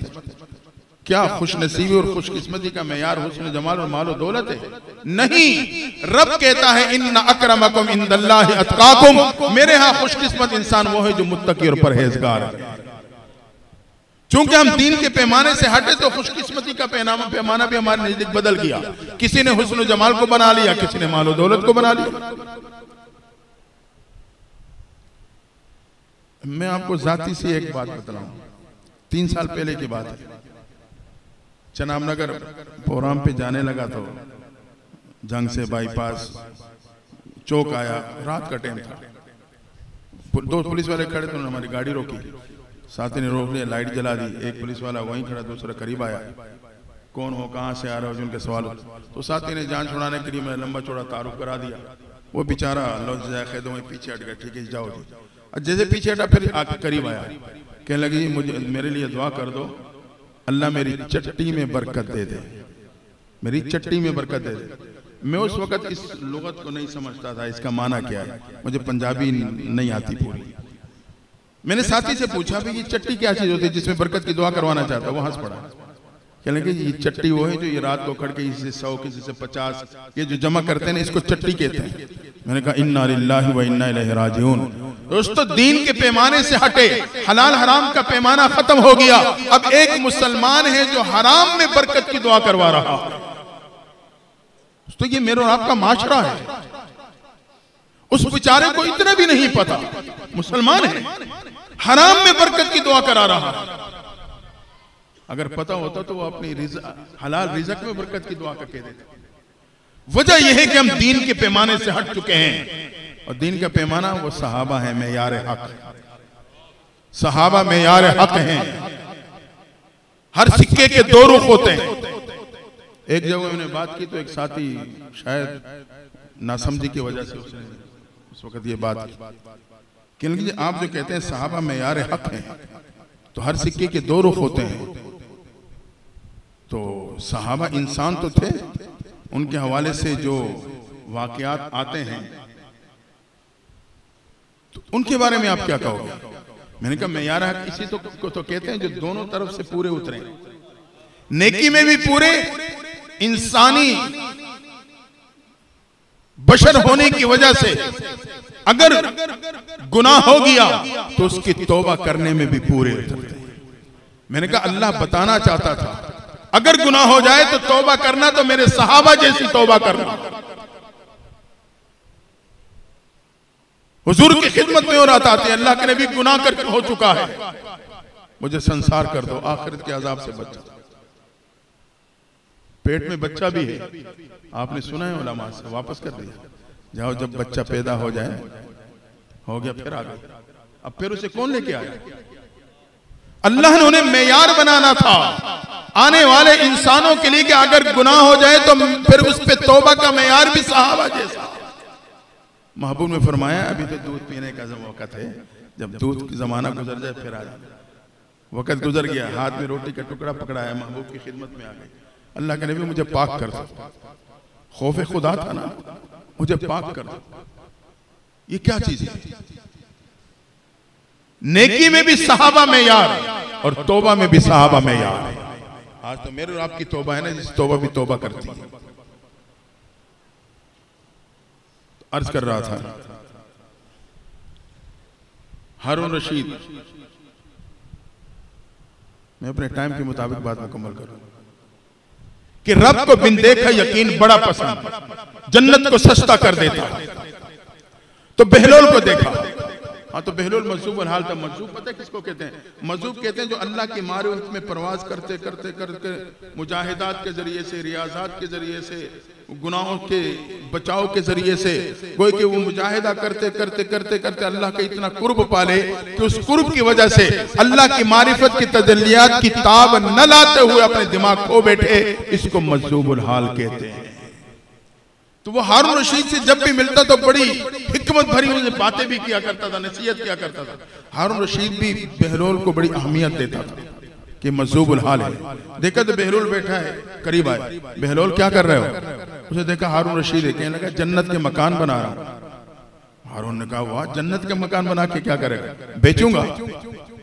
क्या खुशनसीबी और खुशकिस्मती का मेयार हुस्न जमाल और मालो दौलत है? नहीं, रब कहता है इन्ना अक्रमकुम इंदल्लाहि अतकाकुम, मेरे यहाँ खुशकिस्मत इंसान वो है जो मुत्तकी और परहेजगार है। चूंकि हम दीन के पैमाने से हटे तो खुशकिस्मती का पैमाना भी हमारे नजदीक बदल गया। किसी ने हुस्न जमाल को बना लिया, किसी ने मालो दौलत को बना लिया। मैं आपको जाती से एक बात बता रहा हूं, 3 साल पहले की बात है। चनाबनगर प्रोग्राम पे जाने लगा तो जंग से बाईपास चौक आया, रात का टाइम था। 2 पुलिस वाले खड़े थे, उन्होंने हमारी गाड़ी रोकी, साथी ने रोक लिया, लाइट जला दी। एक पुलिस वाला वहीं खड़ा, दूसरा करीब आया, कौन हो, कहाँ से आ रहे हो, जिनके सवाल। तो साथी ने जान छुड़ाने के लिए मैं लंबा चौड़ा तारुफ करा दिया। वो बेचारा लौट जाए खेदों में पीछे हट गया, ठीक है जाओ जी। और जैसे पीछे हटा फिर आके करीब आया, कहने लगी मुझे मेरे लिए दुआ कर दो, अल्लाह मेरी चट्टी में बरकत दे दे, मेरी चट्टी में बरकत दे दे। मैं उस वक्त इस लुगत को नहीं समझता था, इसका माना क्या है, मुझे पंजाबी नहीं आती पूरी। मैंने साथी से पूछा भी ये चट्टी क्या चीज होती है जिसमें बरकत की दुआ करवाना चाहता है? वो हंस पड़ा, कहने लगे ये चट्टी वो है जो ये रात को खड़ के किसी से 100 किसी से 50 ये जो जमा करते हैं ना, इसको चट्टी कहते हैं। मैंने कहा इन्ना लिल्लाहि व इन्ना इलैहि राजिऊन। दोस्तों दीन के पैमाने से हटे, हलाल हराम का पैमाना खत्म हो गया। अब एक मुसलमान है जो हराम में बरकत की दुआ करवा रहा है। तो ये मेरा और आपका माशरा है। उस बेचारे को इतना भी नहीं पता, मुसलमान है, हराम में बरकत की दुआ करा रहा है। अगर पता होता तो वो अपनी हलाल रिज़्क में बरकत की दुआ का कह देते। वजह यह है कि हम दीन के पैमाने से हट चुके हैं, और दीन का पैमाना वो सहाबा है, मेयार हक। सहाबा मेयार हक हैं। हर सिक्के के 2 रुख होते हैं। एक जगह मैंने बात की तो एक साथी शायद नासमझी की वजह से उसने उस वक्त ये बात की, कहने आप जो कहते हैं सहाबा मेयार हक हैं, तो हर सिक्के के 2 रुख होते हैं। तो सहाबा इंसान तो थे, उनके हवाले से जो वाकयात आते हैं तो उनके बारे में आप क्या कहोगे? मैंने कहा मेयार हक इसी तो को तो कहते हैं जो दोनों तरफ से पूरे उतरे, नेकी में भी पूरे, इंसानी बशर होने की वजह से अगर गुनाह हो गया तो उसकी तौबा करने में भी पूरे उतरते। मैंने कहा अल्लाह बताना चाहता था अगर गुनाह हो जाए तो तौबा करना तो मेरे सहाबा जैसी तौबा करना। हुजूर की खिदमत में और आता थे, अल्लाह के नबी गुनाह कर हो चुका है, मुझे संसार कर दो, आखिरत के अजाब से बचा। पेट में बच्चा भी है, आपने सुना है उलमा से, वापस कर दिया, जाओ जब बच्चा पैदा हो जाए, हो गया फिर आ गया, अब फिर उसे कौन लेके आया? अल्लाह ने उन्हें मेयार बनाना था आने वाले इंसानों के लिए कि अगर गुनाह हो जाए तो फिर उस पे तौबा का मेयार भी सहाबा जैसा। महबूब ने फरमाया अभी तो दूध पीने का वक्त है, जब दूध की जमाना गुजर जाए फिर आ जाए। वक्त गुजर गया, हाथ में रोटी का टुकड़ा पकड़ाया, महबूब की खिदमत में आ गई। अल्लाह के नबी मुझे पाक कर दो, खौफ खुदा था ना, मुझे पाक कर दो। ये क्या चीज है? नेकी में भी सहाबा में यार और तौबा में भी सहाबा में यार। आज तो मेरे और आपकी तौबा है ना, जिस तौबा भी तौबा करती है। अर्ज कर रहा था हारून रशीद, मैं अपने टाइम के मुताबिक बात मुकम्मल करूं कि रब को बिन देखा यकीन बड़ा पसंद, जन्नत को सस्ता कर देता। तो बहलोल को देखा, हाँ तो बहलोल मजूब हाल था। मजूब पता है किसको कहते हैं? मजूब कहते हैं जो अल्लाह की मारिफत में प्रवास करते करते करते मुजाहिदात के जरिए से, रियाजात के जरिए से, गुनाहों के बचाव के जरिए से, कोई कि वो मुजाहिदा करते करते करते करते अल्लाह का इतना कुर्ब पाले कि उस कुर्ब की वजह से अल्लाह की मारिफत की तजल्लियात की ताब न लाते हुए अपने दिमाग खो बैठे, इसको मजूबुल हाल कहते हैं। तो वो हारून रशीद से जब भी मिलता तो बड़ी हिकमत भरी मुझे बातें भी किया करता था, नसीहत किया करता था। हारून रशीद भी बहलोल को बड़ी अहमियत देता था कि मजूबुल हाल है। देखा तो बहलोल बैठा है, करीब आए, बहलोल क्या कर रहे हो? उसे देखा हारून रशीद है, कहने लगा जन्नत के मकान बना रहा हूं। हारून ने कहा वाह, जन्नत के मकान बना के क्या करेगा? बेचूंगा।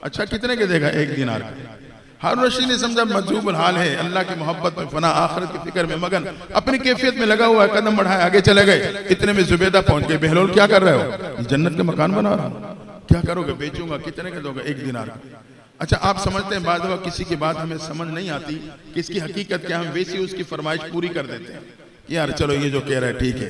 अच्छा कितने के देगा? 1 दिनार का। हारून रशीद ने समझा मजूबुल हाल है, अल्लाह की मोहब्बत में फना, आखिरत की फिक्र में मगन, अपनी कैफियत में लगा हुआ है, कदम बढ़ाए आगे चले गए। इतने में जुबैदा पहुंच गए। बहलोल क्या कर रहे हो? जन्नत के मकान बना रहा हूं। क्या करोगे? बेचूंगा। कितने का दोगे? 1 दिनार का। अच्छा आप समझते हैं बाद किसी की बात हमें समझ नहीं आती कि इसकी हकीकत क्या, हम वैसे उसकी फरमाइश पूरी कर देते हैं यार चलो ये जो कह रहा है ठीक है,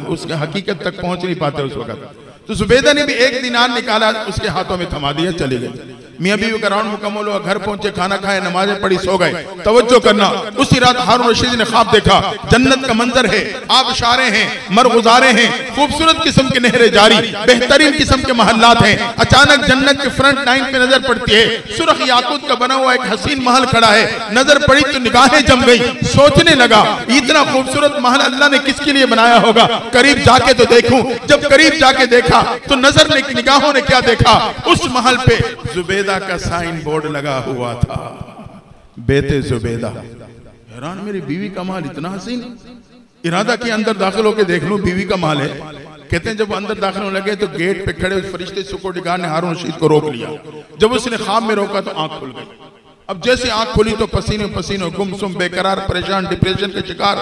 उसके हकीकत तक पहुंच नहीं पाते उस वक्त। तो जुबैदा ने भी 1 दिनार निकाला, उसके हाथों में थमा दिया, चले गए। मियां बीवी का राउंड मुकम्मल हुआ, घर पहुंचे, खाना खाए, नमाजें पढ़ी, सो गए। तवज्जो करना, उसी रात हारून रशीद ने ख्वाब देखा, जन्नत का मंजर है, आबशारे हैं, मरगुजारे हैं, खूबसूरत किस्म के नहरें जारी, बेहतरीन किस्म के महल्लात हैं। अचानक जन्नत के फ्रंट लाइन पे नजर पड़ती है, सुर्ख याकूत का बना हुआ एक हसीन महल खड़ा है। नजर पड़ी तो निगाहें जम गई, सोचने लगा इतना खूबसूरत महल अल्लाह ने किसके लिए बनाया होगा, करीब जाके तो देखूं। जब करीब जाके देखा तो नजर ने, निगाहों ने क्या देखा? उस महल पे जुबैदा का साइन बोर्ड लगा हुआ था, बेटे जुबैदा। हैरान, मेरी बीवी का महल इतना हसीन। इरादा किया अंदर दाखिल होकर देख लूं, बीवी का महल है। कहते हैं जब अंदर दाखिल होने लगे तो गेट पे खड़े उस फरिश्ते सिक्योरिटी गार्ड ने हारून रशीद को रोक लिया। जब उसने ख्वाब में रोका तो आंख खुल गई। अब जैसे आंख खुली तो पसीने पसीने, गुमसुम, बेकरार, परेशान, डिप्रेशन के शिकार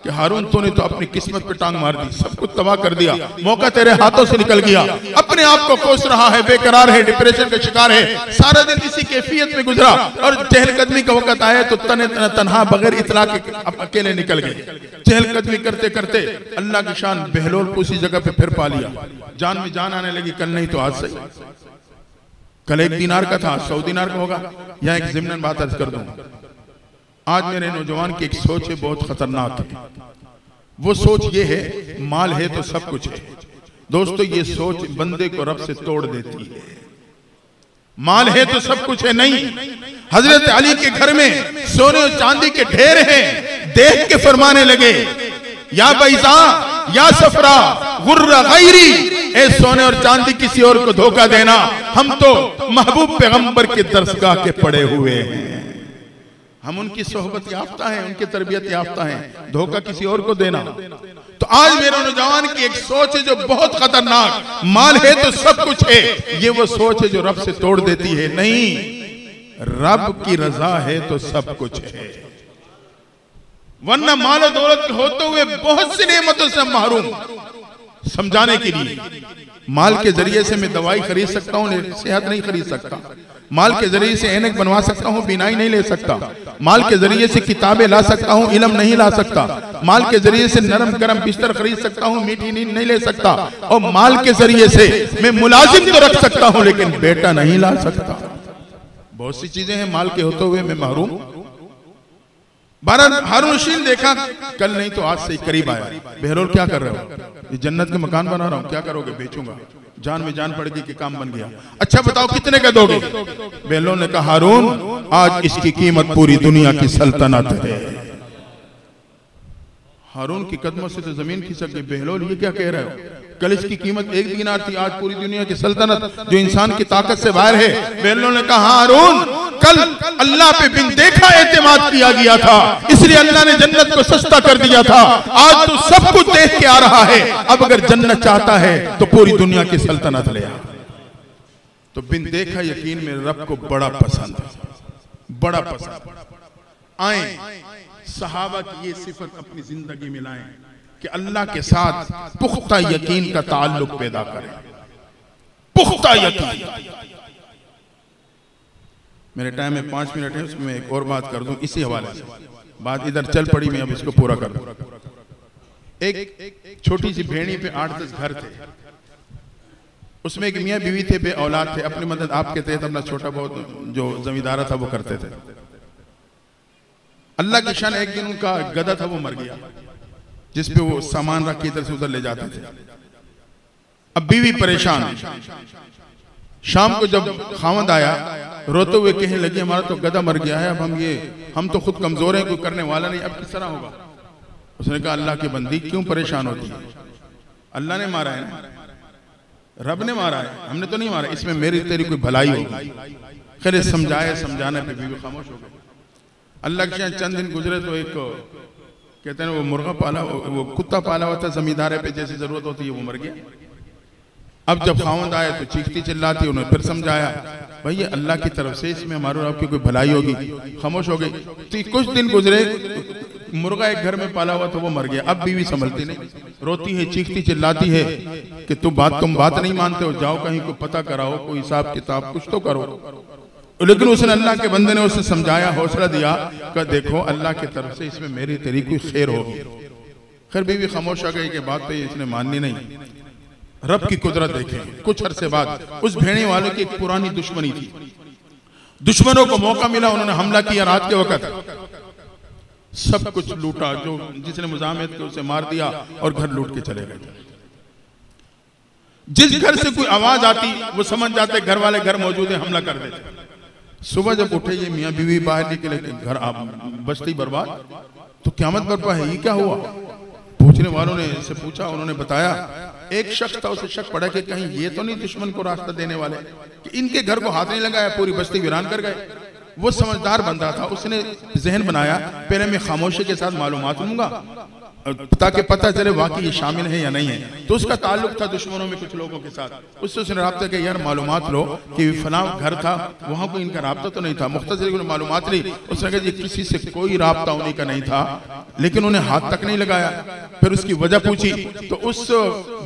कि हारून तूने तो अपनी किस्मत पे टांग मार दी, सब कुछ तबाह कर दिया, मौका तेरे हाथों से निकल गया। अपने आप को कोस रहा है, बेकरार है, डिप्रेशन का शिकार है, सारा दिन इसी कैफियत में गुजरा और चहलकदमी का वक्त आया तो तन्हा बगैर इतला के अकेले निकल गए। चहलकदमी करते करते अल्लाह की शान, बहलोल को उसी जगह पे फिर पा लिया। जान में जान आने लगी, कल नहीं तो आज सही। कल 1 दिनार का था, 100 दिनार का होगा। या एक ज़िम्नन बात अर्ज कर दूं, आज मेरे नौजवान की एक सोच है बहुत खतरनाक है। वो सोच ये है माल है तो सब कुछ है। दोस्तों ये सोच बंदे को रब से तोड़ देती है। माल है तो सब कुछ है नहीं। हजरत अली के घर में सोने और चांदी के ढेर हैं, देख के फरमाने लगे या बैज़ा या सफरा गुर्रा गैरी, ए सोने और चांदी किसी और को धोखा देना, हम तो महबूब पैगंबर के दरसगाह के पड़े हुए हैं, हम उनकी सोहबत याफ्ता हैं, उनकी तरबियत याफ्ता हैं, धोखा किसी और को देना। तो आज मेरे नौजवान की एक सोच है जो बहुत खतरनाक, माल है तो सब कुछ है, ये वो सोच है जो रब से तोड़ देती है। नहीं, रब की रजा है तो सब कुछ है। वरना माल दौलत के होते हुए बहुत सी नेमतों से महरूम। समझाने के लिए, माल के जरिए से मैं दवाई खरीद सकता हूँ, सेहत नहीं खरीद सकता। माल के जरिए से ऐनक बनवा सकता हूँ, बीनाई नहीं ले सकता। माल के जरिए से किताबें ला सकता हूँ, इल्म नहीं ला सकता। माल के जरिए से नरम गरम बिस्तर खरीद सकता हूँ, मीठी नींद नहीं ले सकता। और माल के जरिए से मैं मुलाजिम तो रख सकता हूँ, लेकिन बेटा नहीं ला सकता। बहुत सी चीजें हैं माल के होते हुए मैं महरूम। हारून रशीद देखा, कल नहीं तो आज से करीब आया। बहरौल क्या कर रहे हो? ये जन्नत के मकान बना रहा हूँ। क्या करोगे? बेचूंगा। जान में जान पड़ गई कि काम बन गया। अच्छा बताओ कितने का दोगे? बहरौल ने कहा, हारून आज इसकी कीमत पूरी दुनिया की सल्तनत है। हारून की कदमों से तो जमीन खिसक गई। बहरौल ये क्या कह रहे हो? कल इसकी कीमत 1 दीनार थी, आज पूरी दुनिया की सल्तनत जो इंसान की ताकत से बाहर है। बहरौल ने कहा, हारून कल अल्लाह पे बिन देखा एतमाद किया गया था, इसलिए अल्लाह ने जन्नत को सस्ता कर दिया था। आज तो सब कुछ देख के आ रहा है। अब अगर जन्नत चाहता है तो पूरी दुनिया की सल्तनत ले आ। तो बिन देखा यकीन में रब को बड़ा पसंद है, बड़ा पसंद। आए सहाबा की ये सिफत अपनी जिंदगी में लाएं कि अल्लाह के साथ पुख्ता यकीन का ताल्लुक पैदा करें। पुख्ता यकीन। मेरे टाइम में 5 मिनट है, उसमें एक और बात कर दूं इसी हवाले से। बात इधर चल पड़ी, मैं अब इसको पूरा कर दूं। एक छोटी सी भेड़ी पे 8-10 घर थे। उसमें एक मियाँ बीवी थे, बे औलाद थे। अपनी मदद आपके तहत अपना छोटा बहुत जो जमींदारा था वो करते थे। अल्लाह की शान, एक दिन उनका गधा था वो मर गया, जिसपे वो सामान रख के इधर से उधर ले जाते थे। अब बीवी परेशान। शाम को जब खावंद आया, रोते हुए कहने लगी, हमारा तो गधा मर गया है, अब हम तो खुद कमजोर हैं, कोई करने वाला नहीं, अब किस तरह होगा? उसने कहा, अल्लाह की बंदी क्यों परेशान होती है? अल्लाह ने मारा है ना, रब ने मारा है, हमने तो नहीं मारा। इसमें मेरी तेरी कोई भलाई होगी? खैर समझाने पे बीवी खामोश हो गई। अल्लाह के चंद दिन गुजरे तो एक कहते हैं वो मुर्गा पाला, वो कुत्ता पाला हुआ था जमींदारे पे, जैसी जरूरत होती है वो मर गया। अब जब खावंद आए तो चीखती चिल्लाती, उन्होंने फिर समझाया, भाई ये अल्लाह की तरफ से, इसमें हमारे और आपकी कोई भलाई होगी। खामोश हो गई। तो कुछ दिन गुजरे, मुर्गा एक घर में पाला हुआ था वो मर गया। अब बीवी संभलती नहीं, रोती है, चीखती चिल्लाती है कि तुम बात नहीं मानते हो, जाओ कहीं को पता कराओ, कोई हिसाब किताब कुछ तो करो। लेकिन उसने, अल्लाह के बंदे ने उसे समझाया, हौसला दिया कि देखो अल्लाह की तरफ से इसमें मेरी तेरी कोई खैर होगी। खैर बीवी खामोश आ गई कि बात तो इसने माननी नहीं। रब की कुदरत देखें। कुछ अरसे बाद उस भेड़े वाले की एक पुरानी दुश्मनी थी। दुश्मनों को मौका मिला, उन्होंने हमला किया रात के वक्त, सब कुछ लूटा, जो जिसने मुजाहिद को उसे मार दिया और घर लूट के चले गए। जिस घर से कोई आवाज आती वो समझ जाते घर वाले घर मौजूद है, हमला कर देते। सुबह जब उठे ये मियाँ बीवी बाहर निकले, घर बस्ती बर्बाद, तो क़यामत बर्पा है, ये क्या हुआ? पूछने वालों ने इससे पूछा, उन्होंने बताया एक शख्स था, उसे शक पड़ा कि कहीं ये तो नहीं दुश्मन को रास्ता देने वाले कि इनके घर को हाथ नहीं लगाया, पूरी बस्ती वीरान कर गए। वो समझदार बंदा था, उसने जहन बनाया, पहले मैं खामोशी के साथ मालूमात लूंगा ताकि पता चले वाकई ये शामिल है या नहीं है। तो उसका ताल्लुक था दुश्मनों में कुछ लोगों के साथ। उससे उसने राब्ता किया, यार मालूमात लो कि फलां घर था, वहां कोई इनका राब्ता तो नहीं था। मुख्तसर मालूमात ली, उसने कहा किसी से कोई राब्ता उन्हीं का नहीं था, लेकिन उन्हें हाथ तक नहीं लगाया। फिर उसकी वजह पूछी तो उस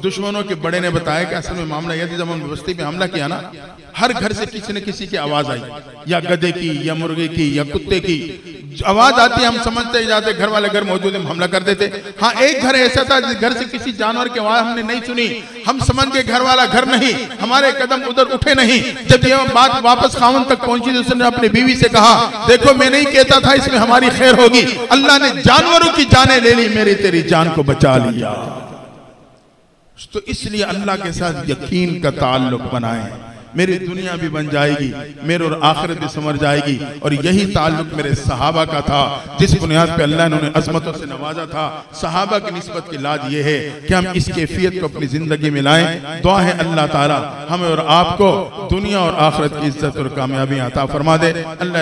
दुश्मनों के बड़े ने बताया कि असल में मामला यह था, जब हम बस्ती पे हमला किया ना, हर घर से किसी न किसी की आवाज आई, या गधे की या मुर्गे की या कुत्ते की आवाज आती, हम समझते जाते घर वाले घर मौजूद है, हम हमला कर देते। हाँ, एक घर ऐसा था जिस घर से किसी जानवर की आवाज हमने नहीं सुनी, हम समझ के घर वाला घर नहीं, हमारे कदम उधर उठे नहीं। जब ये बात वापस खावन तक पहुंची तो उसने अपनी बीवी से कहा, देखो मैं नहीं कहता था इसमें हमारी खैर होगी, अल्लाह ने जानवरों की जानें ले ली, मेरी तेरी जान को बचा लिया। तो इसलिए अल्लाह के साथ यकीन का ताल्लुक बनाएं, मेरी दुनिया भी बन जाएगी, मेरे और आखिरत भी समझ जाएगी। और यही ताल्लुक मेरे सहाबा का था, जिस बुनियाद पे अल्लाह ने उन्हें अज़मतों से नवाजा था। सहाबा की निस्बत की लाज ये है कि हम इस कैफियत को अपनी जिंदगी में लाएं। दुआ है अल्लाह ताला हमें और आपको दुनिया और आखिरत की इज्जत और कामयाबी अता फरमा दे। अल्लाह